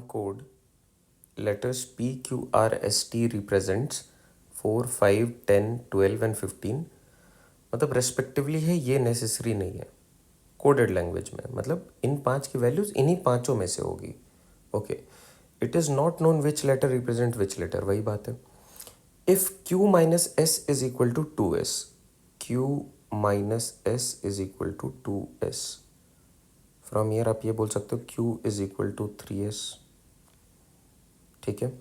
code letters P, Q, R, S, T represents 4, 5, 10, 12 and 15 मतलब respectively है, ये necessary नहीं है कोडेड लैंग्वेज में, मतलब इन पांच की वैल्यूज इन्हीं पांचों में से होगी. Okay, it is not known which letter represent which letter, वही बात है. If Q minus S is equal to 2s, Q minus S is equal to 2s, from year आप ये बोल सकते हो Q is equal to 3s. ठीक है.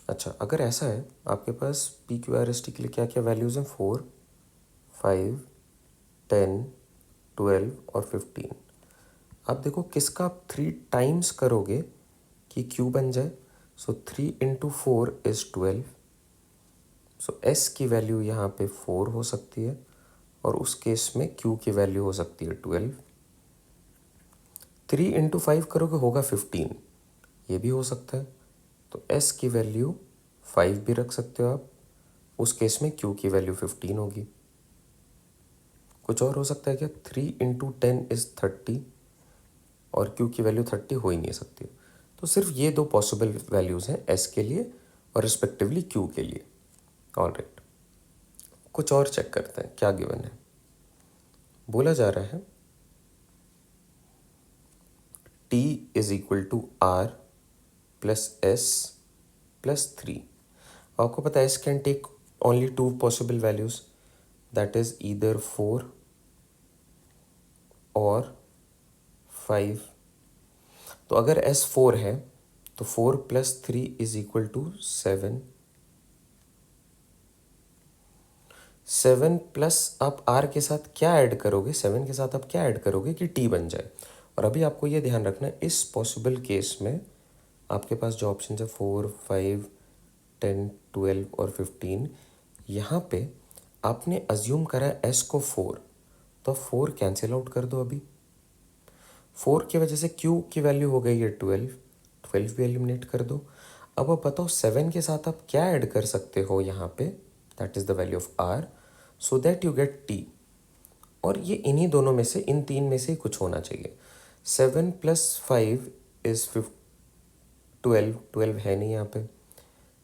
अच्छा, अगर ऐसा है आपके पास P Q R S T के लिए क्या क्या वैल्यूज़ हैं, 4, 5, 10, 12 और 15. आप देखो किसका आप 3 टाइम्स करोगे कि क्यू बन जाए. सो 3 इंटू 4 इज़ 12. सो एस की वैल्यू यहाँ पे 4 हो सकती है और उस केस में क्यू की वैल्यू हो सकती है 12. 3 इंटू 5 करोगे होगा 15, ये भी हो सकता है. तो एस की वैल्यू 5 भी रख सकते हो आप, उस केस में क्यू की वैल्यू 15 होगी. कुछ और हो सकता है क्या, 3 इंटू 10 इज़ 30 और क्यू की वैल्यू 30 हो ही नहीं सकती. तो सिर्फ ये दो पॉसिबल वैल्यूज़ हैं एस के लिए और रिस्पेक्टिवली क्यू के लिए. ऑल राइट, कुछ और चेक करते हैं क्या गिवन है. बोला जा रहा है T is equal to R plus S plus 3. आपको पता है S can take only 2 possible values, that is either 4 और 5. तो अगर एस 4 है तो 4 plus 3 is equal to 7. 7 plus आप आर के साथ क्या ऐड करोगे, 7 के साथ आप क्या ऐड करोगे कि टी बन जाए. और अभी आपको ये ध्यान रखना है, इस पॉसिबल केस में आपके पास जो ऑप्शन है 4, 5, 10, 12 और 15, यहाँ पे आपने अज्यूम करा है एस को 4, तो 4 कैंसिल आउट कर दो. अभी 4 की वजह से क्यू की वैल्यू हो गई है 12, 12 भी एलिमिनेट कर दो. अब आप बताओ 7 के साथ आप क्या ऐड कर सकते हो यहाँ पे, that is the value of R, so that you get T. और ये इन्हीं दोनों में से, इन तीन में से ही कुछ होना चाहिए. 7 प्लस 5 इज़ 12, 12 है नहीं यहाँ पे.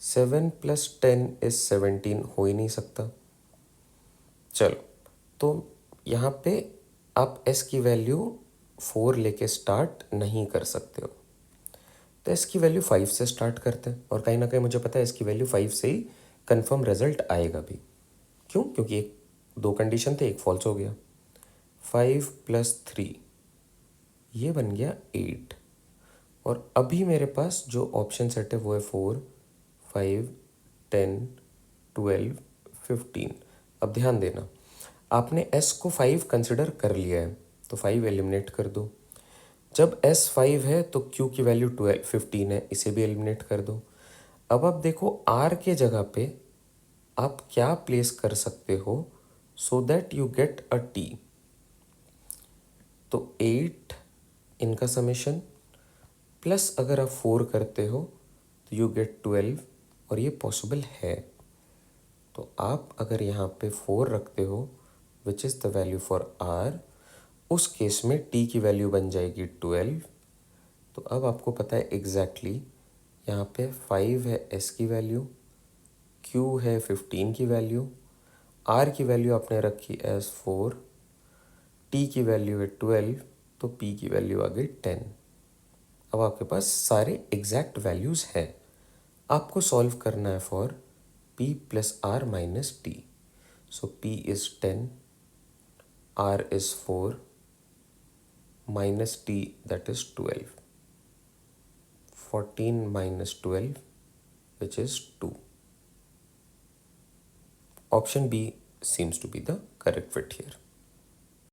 7 प्लस 10 इज़ 17, हो ही नहीं सकता. चलो, तो यहाँ पे आप एस की वैल्यू 4 लेके स्टार्ट नहीं कर सकते हो, तो एस की वैल्यू 5 से स्टार्ट करते हैं. और कहीं ना कहीं मुझे पता है एस की वैल्यू 5 से ही कंफर्म रिजल्ट आएगा भी. क्यों, क्योंकि एक दो कंडीशन थे, एक फॉल्स हो गया. 5 प्लस 3 ये बन गया 8. और अभी मेरे पास जो ऑप्शन सेट है वो है 4, 5, 10, 12, 15. अब ध्यान देना, आपने एस को 5 कंसिडर कर लिया है तो 5 एलिमिनेट कर दो. जब एस 5 है तो क्यू की वैल्यू 15 है, इसे भी एलिमिनेट कर दो. अब आप देखो आर के जगह पे आप क्या प्लेस कर सकते हो सो that you get a T. तो 8 इनका समेशन प्लस अगर आप 4 करते हो तो यू गेट 12, और ये पॉसिबल है. तो आप अगर यहाँ पे 4 रखते हो which is the value for R, उस केस में टी की वैल्यू बन जाएगी 12. तो अब आपको पता है एग्जैक्टली यहाँ पे 5 है एस की वैल्यू, क्यू है 15 की वैल्यू, आर की वैल्यू आपने रखी एज 4, टी की वैल्यू है 12, तो पी की वैल्यू आ गई 10. अब आपके पास सारे एग्जैक्ट वैल्यूज़ हैं. आपको सॉल्व करना है for P plus R minus T. So P is 10, R is 4, minus T that is 12. 14 minus 12 which is 2. Option B seems to be the correct fit here.